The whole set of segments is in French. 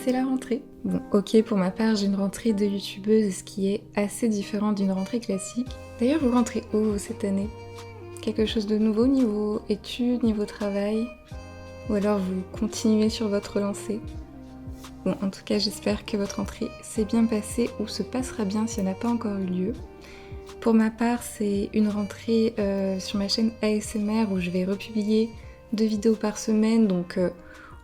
c'est la rentrée. Bon, ok, pour ma part, j'ai une rentrée de youtubeuse, ce qui est assez différent d'une rentrée classique. D'ailleurs, vous rentrez où cette année? Quelque chose de nouveau niveau études, niveau travail? Ou alors vous continuez sur votre lancée? Bon, en tout cas, j'espère que votre rentrée s'est bien passée ou se passera bien si elle n'a pas encore eu lieu. Pour ma part, c'est une rentrée sur ma chaîne ASMR où je vais republier 2 vidéos par semaine, donc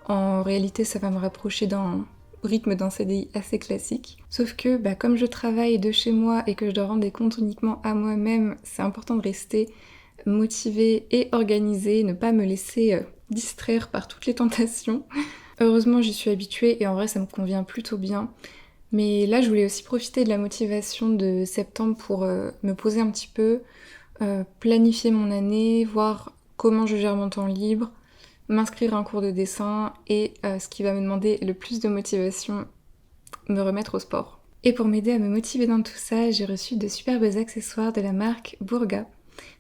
en réalité ça va me rapprocher d'un rythme d'un CDI assez classique. Sauf que comme je travaille de chez moi et que je dois rendre des comptes uniquement à moi-même, c'est important de rester motivée et organisée, ne pas me laisser distraire par toutes les tentations. Heureusement j'y suis habituée et en vrai ça me convient plutôt bien. Mais là, je voulais aussi profiter de la motivation de septembre pour me poser un petit peu, planifier mon année, voir comment je gère mon temps libre, m'inscrire à un cours de dessin et ce qui va me demander le plus de motivation, me remettre au sport. Et pour m'aider à me motiver dans tout ça, j'ai reçu de superbes accessoires de la marque Burga.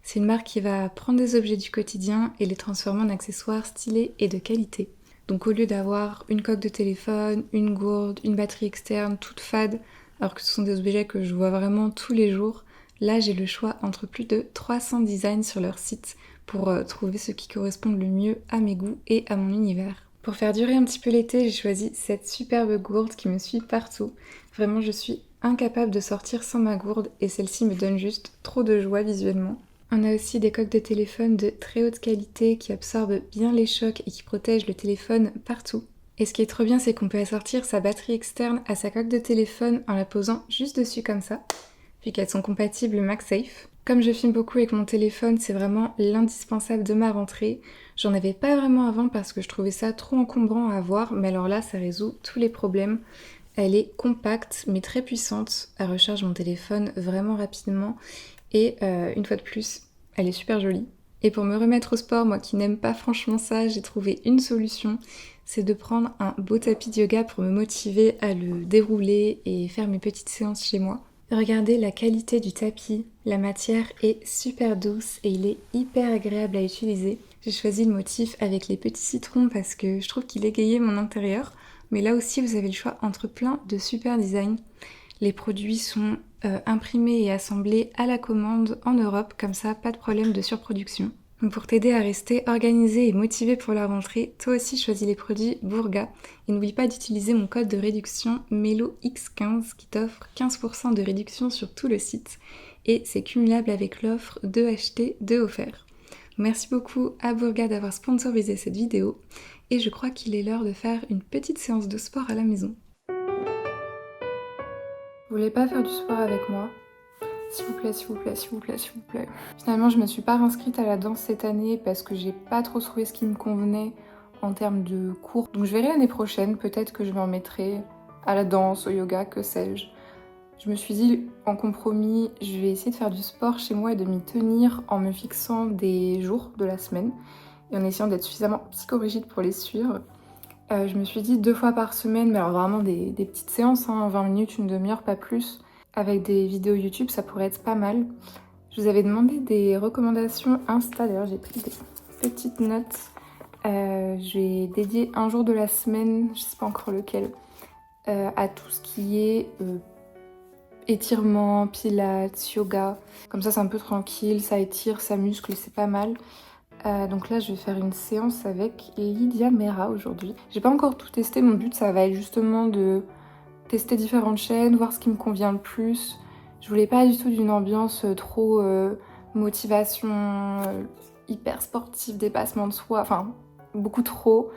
C'est une marque qui va prendre des objets du quotidien et les transformer en accessoires stylés et de qualité. Donc au lieu d'avoir une coque de téléphone, une gourde, une batterie externe, toute fade, alors que ce sont des objets que je vois vraiment tous les jours, là j'ai le choix entre plus de 300 designs sur leur site pour trouver ce qui correspond le mieux à mes goûts et à mon univers. Pour faire durer un petit peu l'été, j'ai choisi cette superbe gourde qui me suit partout. Vraiment, je suis incapable de sortir sans ma gourde et celle-ci me donne juste trop de joie visuellement. On a aussi des coques de téléphone de très haute qualité qui absorbent bien les chocs et qui protègent le téléphone partout. Et ce qui est trop bien, c'est qu'on peut assortir sa batterie externe à sa coque de téléphone en la posant juste dessus comme ça, puis qu'elles sont compatibles MagSafe. Comme je filme beaucoup avec mon téléphone, c'est vraiment l'indispensable de ma rentrée. J'en avais pas vraiment avant parce que je trouvais ça trop encombrant à avoir, mais alors là, ça résout tous les problèmes. Elle est compacte mais très puissante. Elle recharge mon téléphone vraiment rapidement. Et une fois de plus, elle est super jolie. Et pour me remettre au sport, moi qui n'aime pas franchement ça, j'ai trouvé une solution. C'est de prendre un beau tapis de yoga pour me motiver à le dérouler et faire mes petites séances chez moi. Regardez la qualité du tapis, la matière est super douce et il est hyper agréable à utiliser. J'ai choisi le motif avec les petits citrons parce que je trouve qu'il égayait mon intérieur. Mais là aussi, vous avez le choix entre plein de super designs. Les produits sont imprimés et assemblés à la commande en Europe, comme ça, pas de problème de surproduction. Donc pour t'aider à rester organisé et motivé pour la rentrée, toi aussi choisis les produits Burga et n'oublie pas d'utiliser mon code de réduction MELOX15 qui t'offre 15% de réduction sur tout le site et c'est cumulable avec l'offre 2 achetés, 2 offerts. Merci beaucoup à Burga d'avoir sponsorisé cette vidéo et je crois qu'il est l'heure de faire une petite séance de sport à la maison. Vous voulez pas faire du sport avec moi? S'il vous plaît, s'il vous plaît, s'il vous plaît, s'il vous plaît. Finalement, je me suis pas réinscrite à la danse cette année parce que j'ai pas trop trouvé ce qui me convenait en termes de cours. Donc je verrai l'année prochaine, peut-être que je m'en mettrai à la danse, au yoga, que sais-je. Je me suis dit, en compromis, je vais essayer de faire du sport chez moi et de m'y tenir en me fixant des jours de la semaine et en essayant d'être suffisamment psychorigide pour les suivre. Je me suis dit 2 fois par semaine, mais alors vraiment des petites séances, 20 minutes, une demi-heure, pas plus. Avec des vidéos YouTube, ça pourrait être pas mal. Je vous avais demandé des recommandations Insta, d'ailleurs j'ai pris des petites notes. J'ai dédié un jour de la semaine, je sais pas encore lequel, à tout ce qui est étirement, pilates, yoga. Comme ça c'est un peu tranquille, ça étire, ça muscle, c'est pas mal. Donc là je vais faire une séance avec Lydia Mera aujourd'hui. J'ai pas encore tout testé, mon but ça va être justement de tester différentes chaînes, voir ce qui me convient le plus. Je voulais pas du tout d'une ambiance trop motivation, hyper sportive, dépassement de soi, enfin beaucoup trop.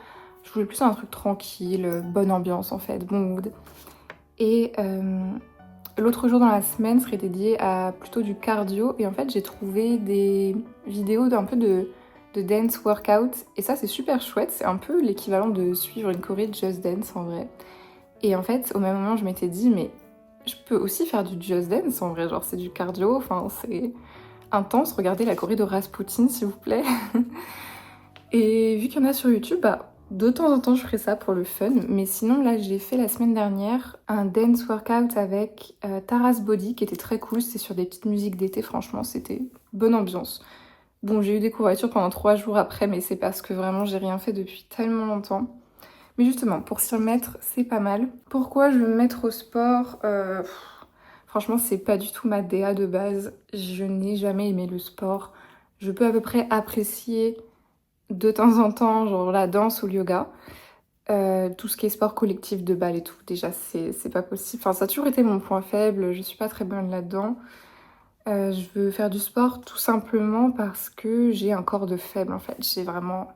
Je voulais plus un truc tranquille, bonne ambiance en fait, bon mood. Et l'autre jour dans la semaine serait dédié à plutôt du cardio et en fait j'ai trouvé des vidéos d'un peu de dance workout et ça c'est super chouette, c'est un peu l'équivalent de suivre une choré de Just Dance en vrai. Et en fait, au même moment, je m'étais dit, mais je peux aussi faire du Just Dance en vrai, genre c'est du cardio, enfin c'est intense. Regardez la choré de Rasputin, s'il vous plaît. Et vu qu'il y en a sur YouTube, de temps en temps, je ferai ça pour le fun. Mais sinon, là, j'ai fait la semaine dernière un dance workout avec Taras Body, qui était très cool. C'était sur des petites musiques d'été, franchement, c'était bonne ambiance. Bon, j'ai eu des courbatures pendant 3 jours après, mais c'est parce que vraiment, j'ai rien fait depuis tellement longtemps. Mais justement, pour s'y remettre, c'est pas mal. Pourquoi je veux me mettre au sport? Franchement, c'est pas du tout ma DA de base. Je n'ai jamais aimé le sport. Je peux à peu près apprécier de temps en temps, genre la danse ou le yoga. Tout ce qui est sport collectif de balle et tout, déjà, c'est pas possible. Enfin, ça a toujours été mon point faible. Je suis pas très bonne là-dedans. Je veux faire du sport tout simplement parce que j'ai un corps de faible, en fait. J'ai vraiment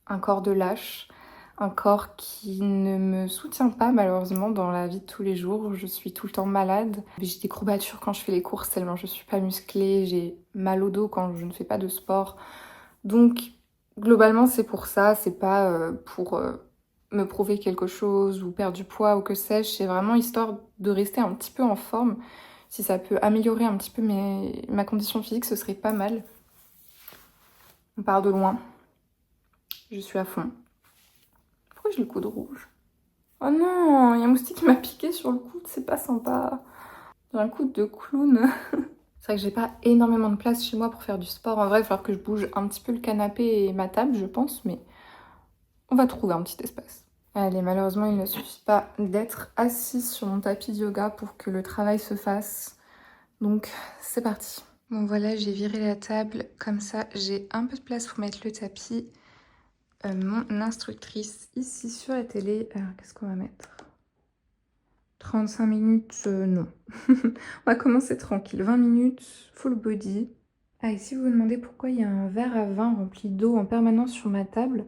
un corps de lâche. Un corps qui ne me soutient pas malheureusement dans la vie de tous les jours. Je suis tout le temps malade. J'ai des courbatures quand je fais les courses tellement je suis pas musclée. J'ai mal au dos quand je ne fais pas de sport. Donc globalement c'est pour ça. C'est pas pour me prouver quelque chose ou perdre du poids ou que sais-je. C'est vraiment histoire de rester un petit peu en forme. Si ça peut améliorer un petit peu ma condition physique, ce serait pas mal. On part de loin. Je suis à fond. Pourquoi j'ai le coude rouge? Oh non, il y a un moustique qui m'a piqué sur le coude, c'est pas sympa. J'ai un coude de clown. C'est vrai que j'ai pas énormément de place chez moi pour faire du sport. En vrai, il va falloir que je bouge un petit peu le canapé et ma table, je pense, mais on va trouver un petit espace. Allez, malheureusement, il ne suffit pas d'être assise sur mon tapis de yoga pour que le travail se fasse. Donc, c'est parti. Bon voilà, j'ai viré la table, comme ça j'ai un peu de place pour mettre le tapis. Mon instructrice ici sur la télé. Alors, qu'est-ce qu'on va mettre? 35 minutes, non. On va commencer tranquille. 20 minutes, full body. Ah, et si vous vous demandez pourquoi il y a un verre à vin rempli d'eau en permanence sur ma table,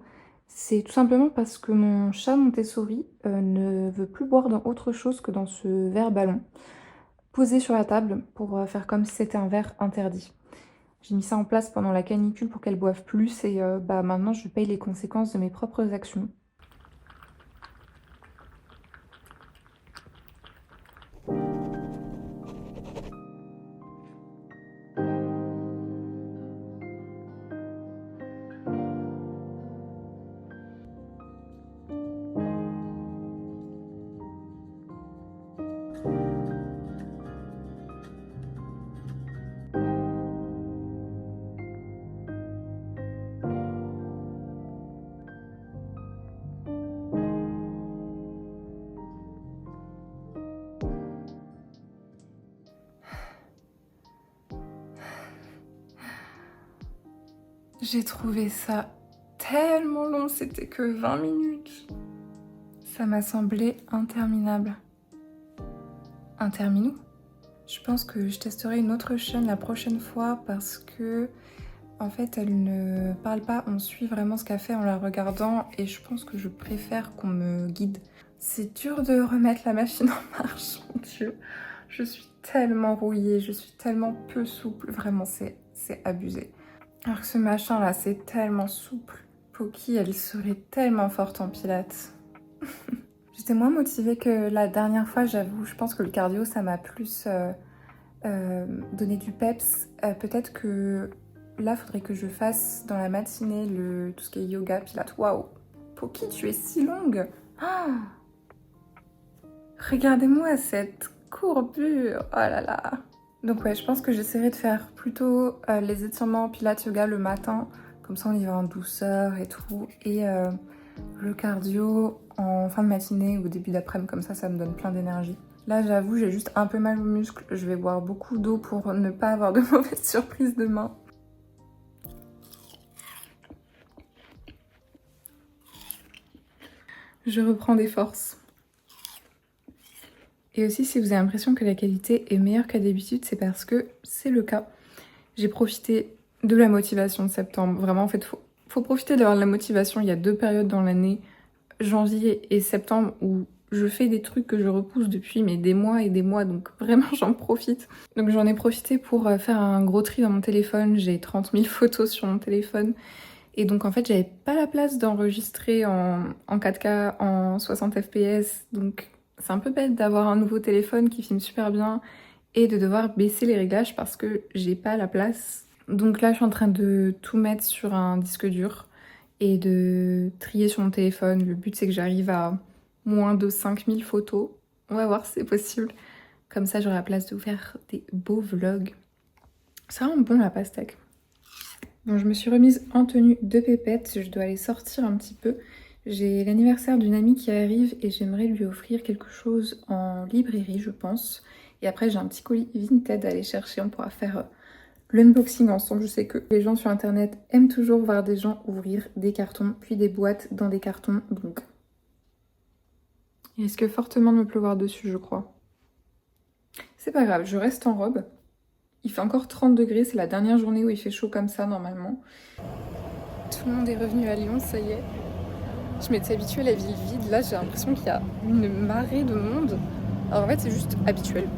c'est tout simplement parce que mon chat Montessori ne veut plus boire dans autre chose que dans ce verre ballon, posé sur la table pour faire comme si c'était un verre interdit. J'ai mis ça en place pendant la canicule pour qu'elle boive plus et bah, maintenant je paye les conséquences de mes propres actions. J'ai trouvé ça tellement long, c'était que 20 minutes. Ça m'a semblé interminable. Interminou. Je pense que je testerai une autre chaîne la prochaine fois parce que, en fait, elle ne parle pas, on suit vraiment ce qu'elle fait en la regardant et je pense que je préfère qu'on me guide. C'est dur de remettre la machine en marche, mon Dieu. Je suis tellement rouillée, je suis tellement peu souple, vraiment, c'est abusé. Alors que ce machin là, c'est tellement souple. Poki, elle serait tellement forte en pilates. J'étais moins motivée que la dernière fois, j'avoue. Je pense que le cardio, ça m'a plus donné du peps. Peut-être que là, faudrait que je fasse dans la matinée tout ce qui est yoga, pilates. Waouh, Poki, tu es si longue. Ah, regardez-moi cette courbure. Oh là là. Donc ouais, je pense que j'essaierai de faire plutôt les étirements pilates yoga le matin, comme ça on y va en douceur et tout, et le cardio en fin de matinée ou début d'après-midi, comme ça me donne plein d'énergie. Là j'avoue j'ai juste un peu mal aux muscles, je vais boire beaucoup d'eau pour ne pas avoir de mauvaises surprises demain. Je reprends des forces. Et aussi, si vous avez l'impression que la qualité est meilleure qu'à d'habitude, c'est parce que c'est le cas. J'ai profité de la motivation de septembre. Vraiment, en fait, faut profiter d'avoir de la motivation. Il y a 2 périodes dans l'année, janvier et septembre, où je fais des trucs que je repousse depuis mais des mois et des mois, donc vraiment j'en profite. Donc j'en ai profité pour faire un gros tri dans mon téléphone. J'ai 30 000 photos sur mon téléphone. Et donc en fait, j'avais pas la place d'enregistrer en 4K, en 60 fps, donc c'est un peu bête d'avoir un nouveau téléphone qui filme super bien et de devoir baisser les réglages parce que j'ai pas la place. Donc là, je suis en train de tout mettre sur un disque dur et de trier sur mon téléphone. Le but, c'est que j'arrive à moins de 5000 photos. On va voir si c'est possible. Comme ça, j'aurai la place de vous faire des beaux vlogs. C'est vraiment bon la pastèque. Bon, je me suis remise en tenue de pépette. Je dois aller sortir un petit peu. J'ai l'anniversaire d'une amie qui arrive et j'aimerais lui offrir quelque chose en librairie, je pense. Et après, j'ai un petit colis Vinted à aller chercher. On pourra faire l'unboxing ensemble. Je sais que les gens sur internet aiment toujours voir des gens ouvrir des cartons, puis des boîtes dans des cartons. Donc, il risque fortement de me pleuvoir dessus, je crois. C'est pas grave, je reste en robe. Il fait encore 30 degrés, c'est la dernière journée où il fait chaud comme ça normalement. Tout le monde est revenu à Lyon, ça y est. Je m'étais habituée à la ville vide, là j'ai l'impression qu'il y a une marée de monde. Alors en fait c'est juste habituel.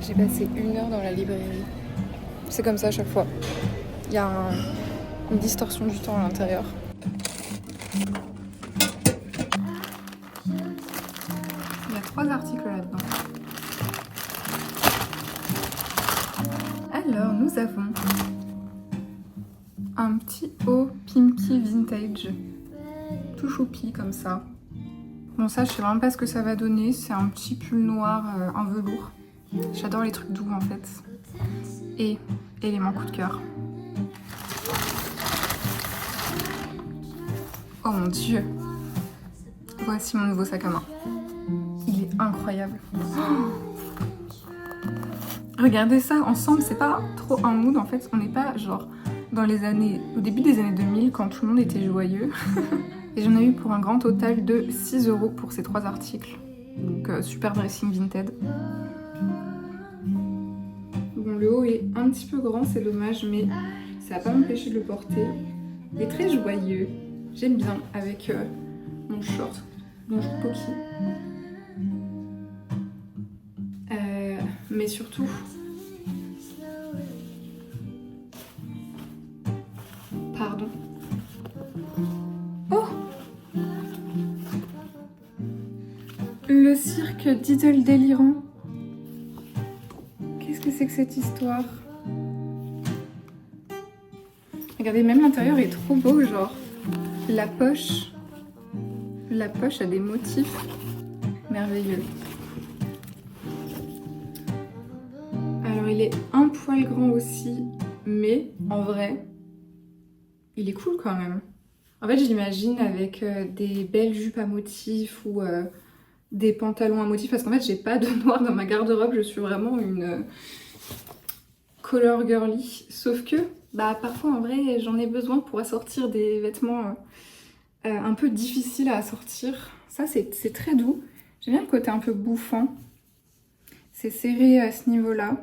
J'ai passé 1 heure dans la librairie. C'est comme ça à chaque fois. Il y a une distorsion du temps à l'intérieur. Il y a 3 articles là-dedans. Alors, nous avons un petit haut Pimki Vintage. Tout choupi comme ça. Bon, ça, je sais vraiment pas ce que ça va donner. C'est un petit pull noir en velours. J'adore les trucs doux en fait. Et élément coup de cœur. Oh mon dieu. Voici mon nouveau sac à main. Il est incroyable. Oh, regardez ça ensemble, c'est pas trop un mood en fait. On n'est pas genre dans les années, au début des années 2000 quand tout le monde était joyeux. Et j'en ai eu pour un grand total de 6 € pour ces 3 articles. Donc super dressing Vinted. Bon, le haut est un petit peu grand, c'est dommage, mais ça va pas m'empêcher de le porter. Il est très joyeux. J'aime bien avec mon short. Bonjour Poki. Mais surtout, pardon. Oh, le cirque Diddle délirant. Qu'est-ce que c'est que cette histoire? Regardez, même l'intérieur est trop beau, genre la poche a des motifs merveilleux. Alors il est un poil grand aussi, mais en vrai, il est cool quand même. En fait, je l'imagine avec des belles jupes à motifs ou des pantalons à motifs, parce qu'en fait, j'ai pas de noir dans ma garde-robe, je suis vraiment une color girly, sauf que bah parfois en vrai j'en ai besoin pour assortir des vêtements un peu difficiles à assortir. Ça c'est très doux, j'aime bien le côté un peu bouffant, c'est serré à ce niveau-là.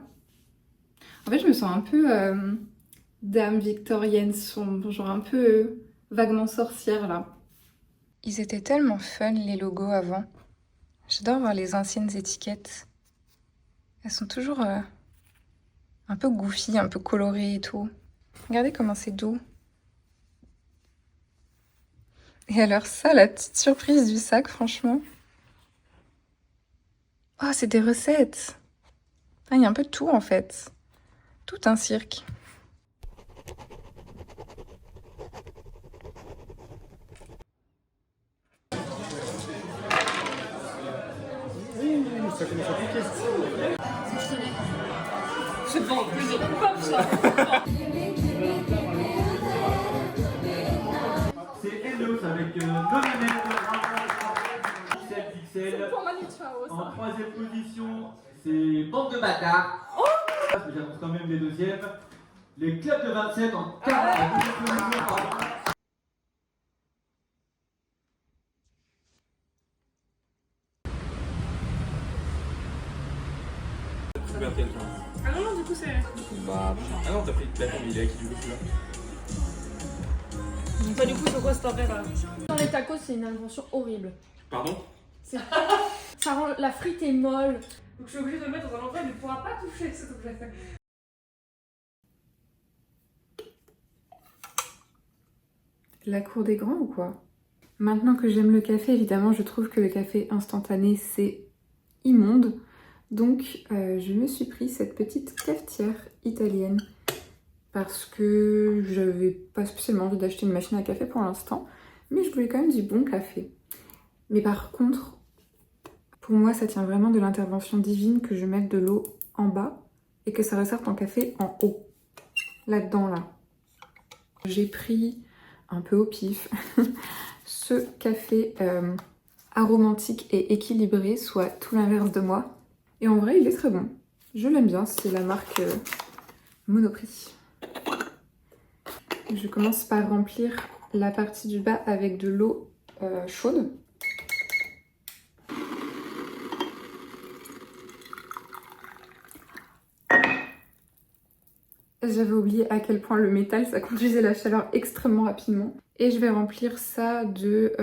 En fait je me sens un peu dame victorienne sombre, genre un peu vaguement sorcière là. Ils étaient tellement fun les logos avant, j'adore voir les anciennes étiquettes, elles sont toujours un peu goofy, un peu coloré et tout. Regardez comment c'est doux. Et alors ça, la petite surprise du sac, franchement. Oh, c'est des recettes. Ah, il y a un peu de tout en fait. Tout un cirque. Ça commence à piquer. Je vends plus de pop ça. C'est Hello avec Nolanette, 17 pixels. En 3ème position, c'est Bande de bâtards. J'annonce quand même les 2e. Les clubs de 27 en 4ème position. super quelqu'un. Ah non, non, du coup, c'est. Bah, ah non, t'as pris. Attends, mais il est à qui du coup celui-là? Bah, du coup, c'est quoi cet horaire là? Dans les tacos, c'est une invention horrible. Pardon? Ça rend la frite est molle. Donc, je suis obligée de le mettre dans un endroit où il ne pourra pas toucher cet objet. La cour des grands ou quoi? Maintenant que j'aime le café, évidemment, je trouve que le café instantané, c'est immonde. Donc, je me suis pris cette petite cafetière italienne parce que j'avais pas spécialement envie d'acheter une machine à café pour l'instant, mais je voulais quand même du bon café. Mais par contre, pour moi, ça tient vraiment de l'intervention divine que je mette de l'eau en bas et que ça ressorte en café en haut, là-dedans, là. J'ai pris un peu au pif ce café aromatique et équilibré, soit tout l'inverse de moi. Et en vrai, il est très bon. Je l'aime bien, c'est la marque Monoprix. Je commence par remplir la partie du bas avec de l'eau chaude. J'avais oublié à quel point le métal, ça conduisait la chaleur extrêmement rapidement. Et je vais remplir ça de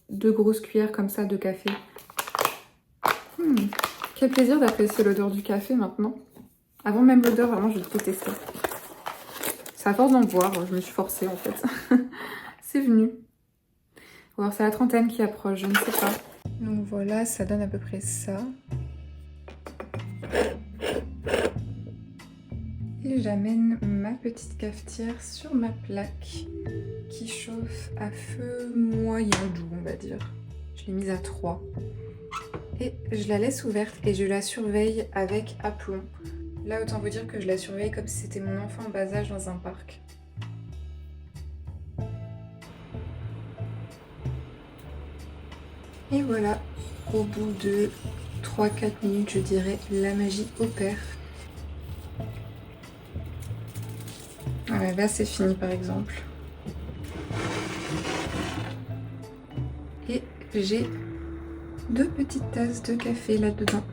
2 grosses cuillères comme ça de café. Quel plaisir d'apprécier l'odeur du café maintenant. Avant même l'odeur, vraiment, je détestais. C'est à force d'en boire, je me suis forcée en fait. C'est venu. Ou alors c'est la trentaine qui approche, je ne sais pas. Donc voilà, ça donne à peu près ça. Et j'amène ma petite cafetière sur ma plaque qui chauffe à feu moyen doux, on va dire. Je l'ai mise à 3. Et je la laisse ouverte et je la surveille avec aplomb. Là, autant vous dire que je la surveille comme si c'était mon enfant en bas âge dans un parc. Et voilà, au bout de 3-4 minutes, je dirais, la magie opère. Ouais, là, c'est fini, par exemple. Et j'ai 2 petites tasses de café là-dedans.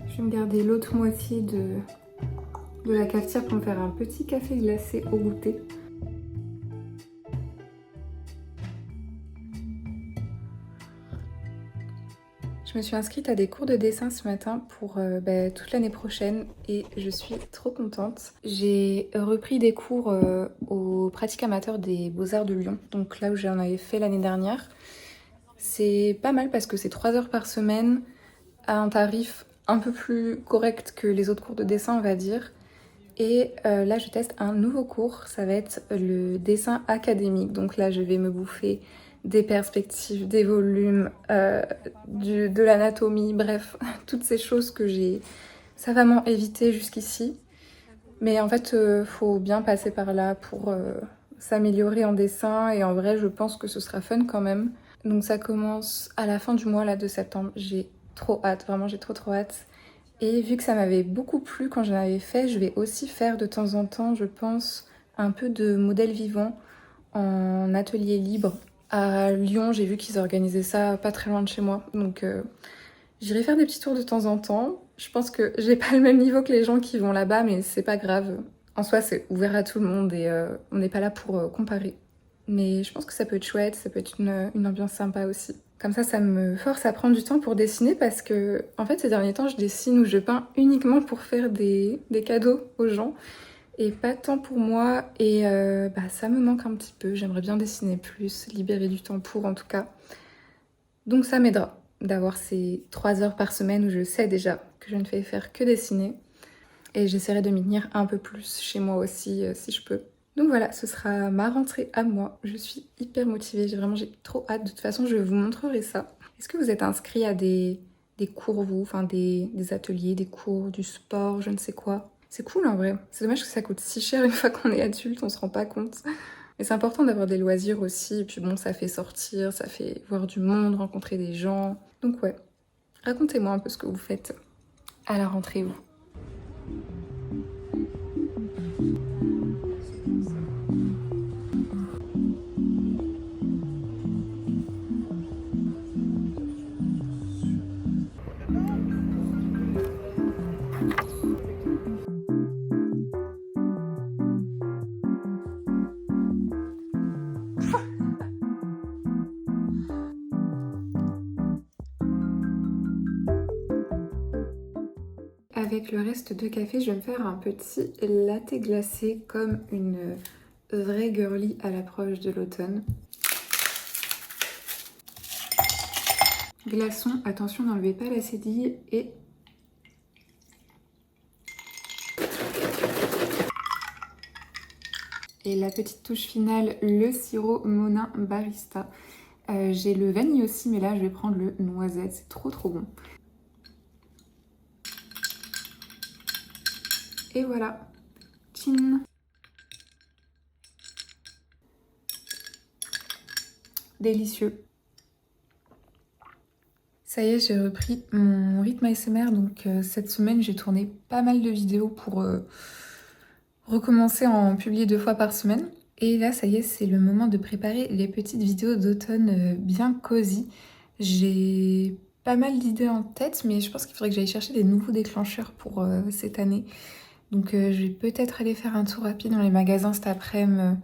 Je vais me garder l'autre moitié de la cafetière pour me faire un petit café glacé au goûter. Je me suis inscrite à des cours de dessin ce matin pour toute l'année prochaine et je suis trop contente. J'ai repris des cours aux pratiques amateurs des Beaux-Arts de Lyon, donc là où j'en avais fait l'année dernière. C'est pas mal parce que c'est 3 heures par semaine à un tarif un peu plus correct que les autres cours de dessin, on va dire. Et là, je teste un nouveau cours, ça va être le dessin académique. Donc là, je vais me bouffer des perspectives, des volumes, de l'anatomie, bref, toutes ces choses que j'ai savamment évitées jusqu'ici. Mais en fait, faut bien passer par là pour s'améliorer en dessin et en vrai, je pense que ce sera fun quand même. Donc ça commence à la fin du mois là, de septembre. J'ai trop hâte, vraiment j'ai trop hâte. Et vu que ça m'avait beaucoup plu quand j'en avais fait, je vais aussi faire de temps en temps, je pense, un peu de modèle vivant en atelier libre. À Lyon, j'ai vu qu'ils organisaient ça pas très loin de chez moi, donc j'irai faire des petits tours de temps en temps. Je pense que j'ai pas le même niveau que les gens qui vont là-bas, mais c'est pas grave. En soi, c'est ouvert à tout le monde et on n'est pas là pour comparer. Mais je pense que ça peut être chouette, ça peut être une ambiance sympa aussi. Comme ça me force à prendre du temps pour dessiner parce que, en fait, ces derniers temps, je dessine ou je peins uniquement pour faire des cadeaux aux gens et pas tant pour moi. Et ça me manque un petit peu. J'aimerais bien dessiner plus, libérer du temps pour en tout cas. Donc ça m'aidera d'avoir ces 3 heures par semaine où je sais déjà que je ne fais faire que dessiner. Et j'essaierai de m'y tenir un peu plus chez moi aussi si je peux. Donc voilà, ce sera ma rentrée à moi. Je suis hyper motivée, j'ai trop hâte. De toute façon, je vous montrerai ça. Est-ce que vous êtes inscrit à des cours, vous, enfin des ateliers, des cours, du sport, je ne sais quoi? C'est cool en vrai. C'est dommage que ça coûte si cher une fois qu'on est adulte, on se rend pas compte. Mais c'est important d'avoir des loisirs aussi. Et puis bon, ça fait sortir, ça fait voir du monde, rencontrer des gens. Donc ouais, racontez-moi un peu ce que vous faites à la rentrée, vous. Avec le reste de café, je vais me faire un petit latte glacé comme une vraie girly à l'approche de l'automne. Glaçon, attention n'enlevez pas la cédille et... Et la petite touche finale, le sirop Monin Barista. J'ai le vanille aussi, mais là je vais prendre le noisette, c'est trop bon. Et voilà, tchin. Délicieux. Ça y est, j'ai repris mon rythme ASMR, donc cette semaine j'ai tourné pas mal de vidéos pour recommencer à en publier 2 fois par semaine. Et là, ça y est, c'est le moment de préparer les petites vidéos d'automne bien cosy. J'ai pas mal d'idées en tête, mais je pense qu'il faudrait que j'aille chercher des nouveaux déclencheurs pour cette année. Donc je vais peut-être aller faire un tour rapide dans les magasins cet après-midi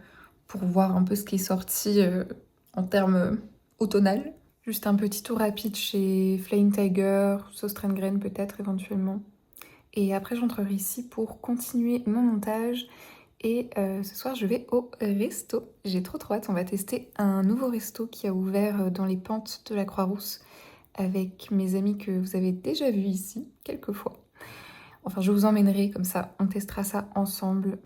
pour voir un peu ce qui est sorti en termes automnal. Juste un petit tour rapide chez Flying Tiger, Sauce Grain peut-être éventuellement. Et après j'entrerai ici pour continuer mon montage. Et ce soir je vais au resto. J'ai trop hâte, on va tester un nouveau resto qui a ouvert dans les pentes de la Croix-Rousse avec mes amis que vous avez déjà vus ici quelques fois. Enfin, je vous emmènerai comme ça, on testera ça ensemble.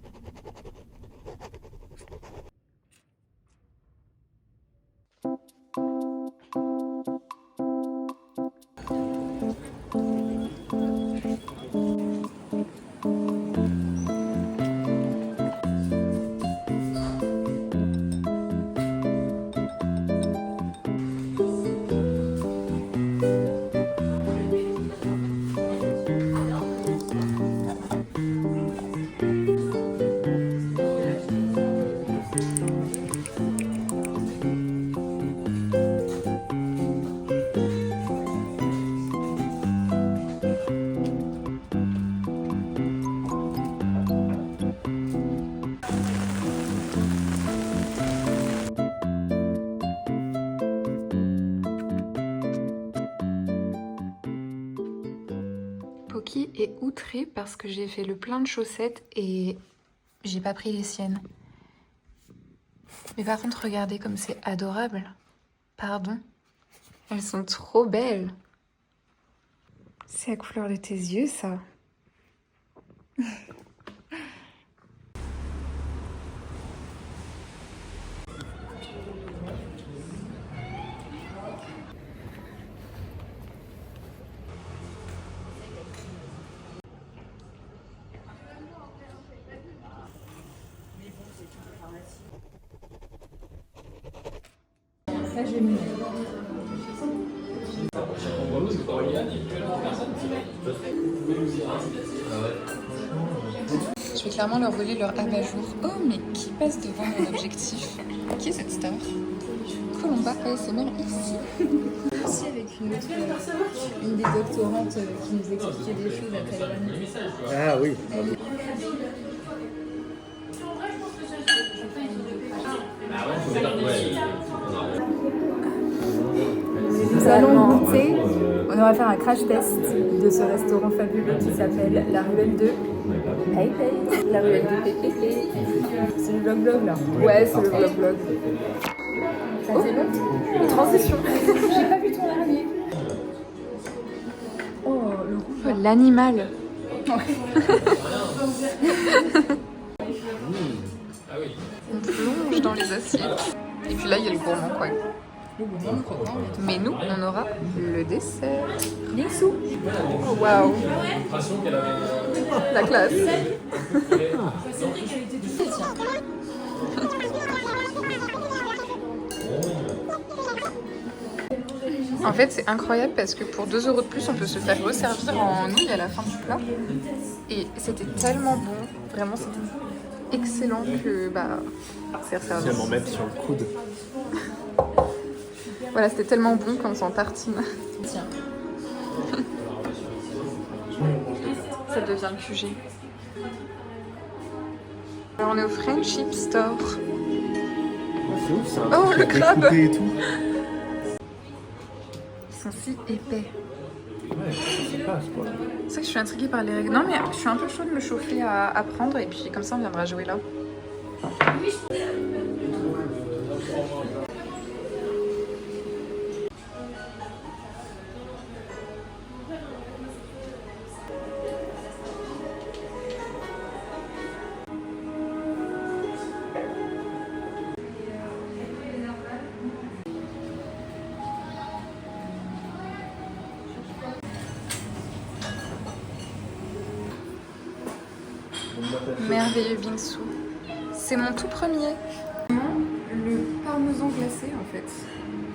Poki est outrée parce que j'ai fait le plein de chaussettes et j'ai pas pris les siennes. Mais par contre, regardez comme c'est adorable. Pardon. Elles sont trop belles. C'est la couleur de tes yeux, ça. Ça, j'ai mis. Je vais clairement leur voler leur abat-jour. Oh, mais qui passe devant mon objectif? Qui est cette star? Colomba ASMR ici. Aussi avec une des doctorantes qui nous expliquait des choses à Taïwan. Ah oui. Nous allons goûter, on va faire un crash test de ce restaurant fabuleux qui s'appelle La Ruelle de Pei. La Ruelle de Pei. C'est le vlog là. Ouais, c'est le vlog. Ça c'est bon. Une transition. J'ai pas vu ton dernier. Oh, le rouge. L'animal. On plonge dans les assiettes. Et puis là, il y a le gourmand, quoi. Mais nous, on aura le dessert. Les sous. Oh, waouh. La classe. En fait, c'est incroyable parce que pour 2 € de plus, on peut se faire resservir en nouilles à la fin du plat. Et c'était tellement bon, vraiment, c'était excellent que c'est resservi. Je vais m'en mettre sur le coude. Voilà, c'était tellement bon qu'on s'en tartine. Tiens. Ça devient le QG. Alors on est au Friendship Store. C'est ouf ça. Oh, le crabe. Et tout. Ils sont si épais. Ouais, sais pas à ce point-là. C'est vrai que je suis intriguée par les règles. Non, mais je suis un peu chaude de me chauffer à apprendre et puis comme ça on viendra jouer là. Merveilleux bingsu. C'est mon tout premier. Le parmesan glacé en fait.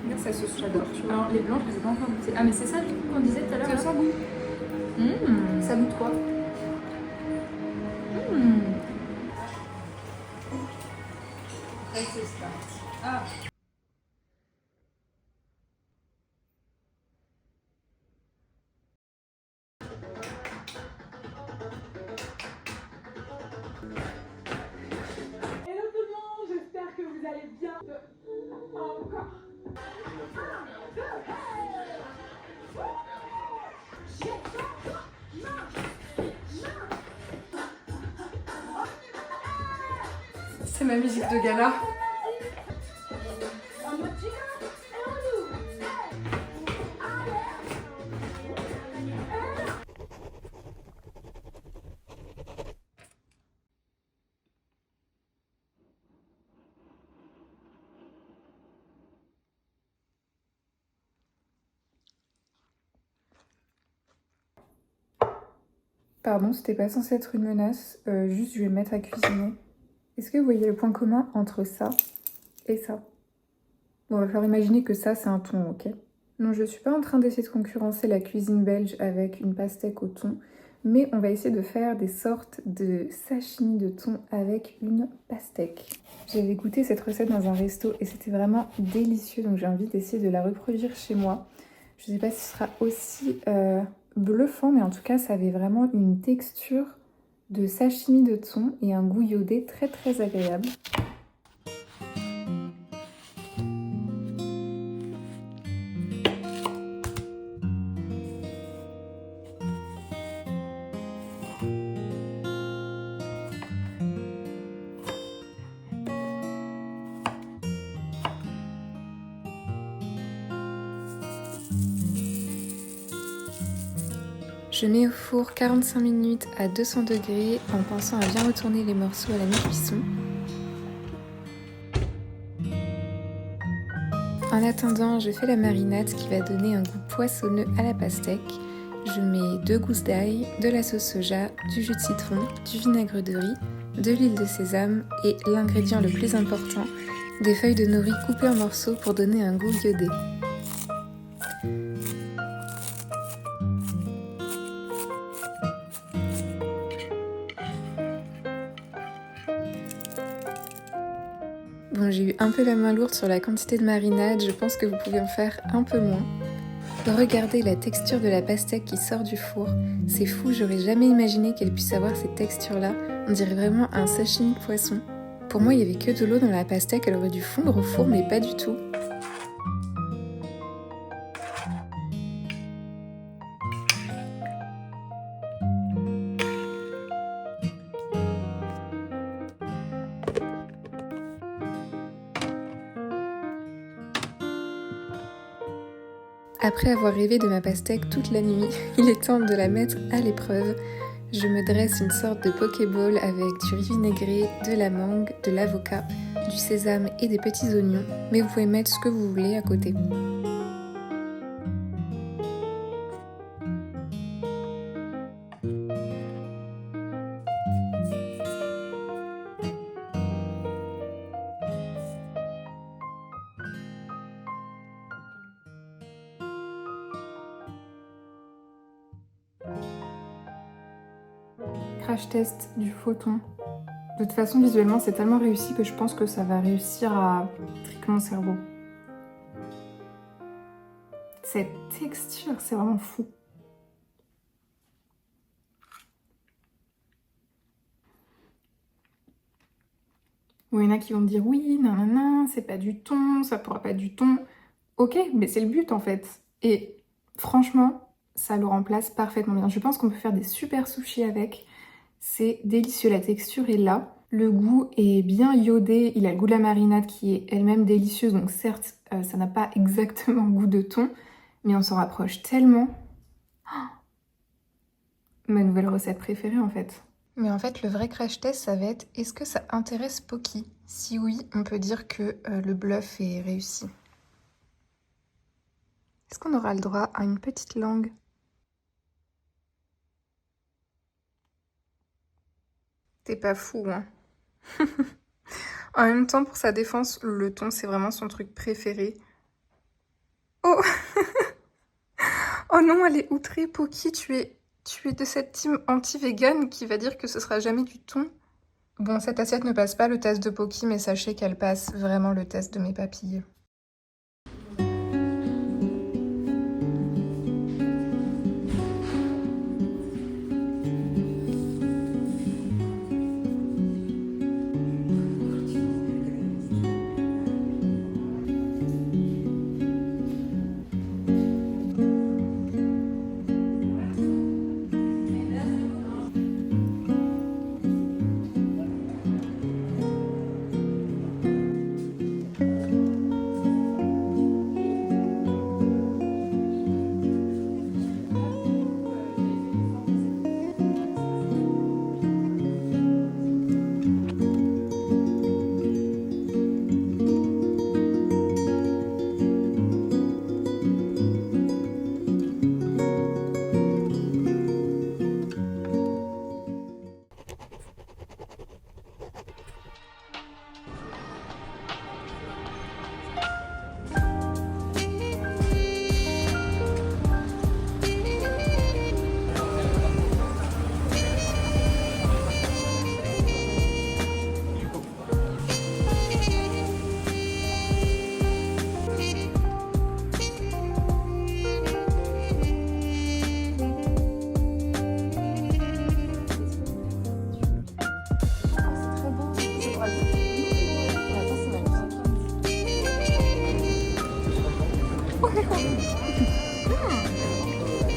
Regarde sa sauce, j'adore. Alors les blancs, je les ai pas encore goûtés. Ah mais c'est ça du coup qu'on disait tout à l'heure. Ça goûte. Ça goûte quoi? C'est ça. Ah. Hello tout le monde, j'espère que vous allez bien. Encore. C'est ma musique de gala. Pardon, c'était pas censé être une menace, juste je vais me mettre à cuisiner. Est-ce que vous voyez le point commun entre ça et ça? Bon, il va falloir imaginer que ça c'est un thon, ok? Non, je suis pas en train d'essayer de concurrencer la cuisine belge avec une pastèque au thon, mais on va essayer de faire des sortes de sashimi de thon avec une pastèque. J'avais goûté cette recette dans un resto et c'était vraiment délicieux, donc j'ai envie d'essayer de la reproduire chez moi. Je sais pas si ce sera aussi bluffant, mais en tout cas ça avait vraiment une texture de sashimi de thon et un goût iodé très très agréable. Je mets au four 45 minutes à 200 degrés en pensant à bien retourner les morceaux à la mi-cuisson. En attendant, je fais la marinade qui va donner un goût poissonneux à la pastèque. Je mets 2 gousses d'ail, de la sauce soja, du jus de citron, du vinaigre de riz, de l'huile de sésame et l'ingrédient le plus important, des feuilles de nori coupées en morceaux pour donner un goût iodé. Bon, j'ai eu un peu la main lourde sur la quantité de marinade, je pense que vous pouvez en faire un peu moins. Regardez la texture de la pastèque qui sort du four, c'est fou, j'aurais jamais imaginé qu'elle puisse avoir cette texture-là, on dirait vraiment un sashimi de poisson. Pour moi, il y avait que de l'eau dans la pastèque, elle aurait dû fondre au four, mais pas du tout. Après avoir rêvé de ma pastèque toute la nuit, il est temps de la mettre à l'épreuve. Je me dresse une sorte de pokéball avec du riz vinaigré, de la mangue, de l'avocat, du sésame et des petits oignons, mais vous pouvez mettre ce que vous voulez à côté. Crash test du faux thon. De toute façon, visuellement, c'est tellement réussi que je pense que ça va réussir à triquer mon cerveau. Cette texture, c'est vraiment fou. Bon, il y en a qui vont me dire oui, non, c'est pas du thon, ça pourra pas être du thon. Ok, mais c'est le but en fait. Et franchement, ça le remplace parfaitement bien. Je pense qu'on peut faire des super sushis avec. C'est délicieux, la texture est là. Le goût est bien iodé, il a le goût de la marinade qui est elle-même délicieuse. Donc certes, ça n'a pas exactement goût de thon, mais on s'en rapproche tellement. Oh, ma nouvelle recette préférée en fait. Mais en fait, le vrai crash test, ça va être est-ce que ça intéresse Poki? Si oui, on peut dire que le bluff est réussi. Est-ce qu'on aura le droit à une petite langue? T'es pas fou, hein? En même temps, pour sa défense, le thon, c'est vraiment son truc préféré. Oh! Oh non, elle est outrée, Poki, tu es de cette team anti-vegan qui va dire que ce sera jamais du thon. Bon, cette assiette ne passe pas le test de Poki, mais sachez qu'elle passe vraiment le test de mes papilles.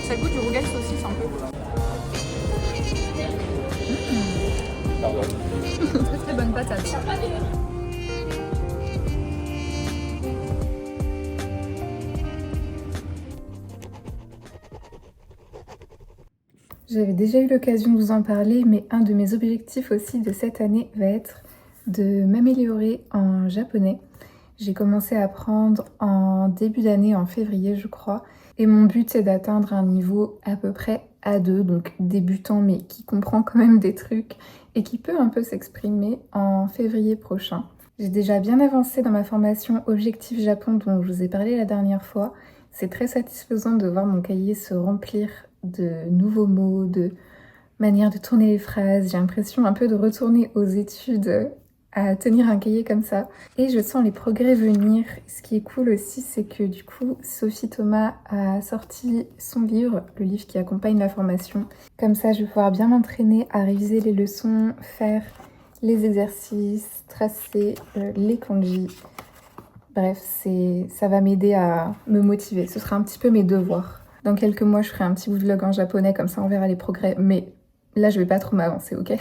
Ça goûte du rougail saucisse un peu. Très très bonne patate. J'avais déjà eu l'occasion de vous en parler, mais un de mes objectifs aussi de cette année va être de m'améliorer en japonais. J'ai commencé à apprendre en début d'année, en février je crois, et mon but c'est d'atteindre un niveau à peu près A2, donc débutant mais qui comprend quand même des trucs et qui peut un peu s'exprimer en février prochain. J'ai déjà bien avancé dans ma formation Objectif Japon dont je vous ai parlé la dernière fois. C'est très satisfaisant de voir mon cahier se remplir de nouveaux mots, de manière de tourner les phrases. J'ai l'impression un peu de retourner aux études à tenir un cahier comme ça. Et je sens les progrès venir. Ce qui est cool aussi, c'est que du coup, Sophie Thomas a sorti son livre, le livre qui accompagne la formation. Comme ça, je vais pouvoir bien m'entraîner à réviser les leçons, faire les exercices, tracer les kanji. Bref, ça va m'aider à me motiver. Ce sera un petit peu mes devoirs. Dans quelques mois, je ferai un petit vlog en japonais, comme ça on verra les progrès. Mais là, je vais pas trop m'avancer, ok?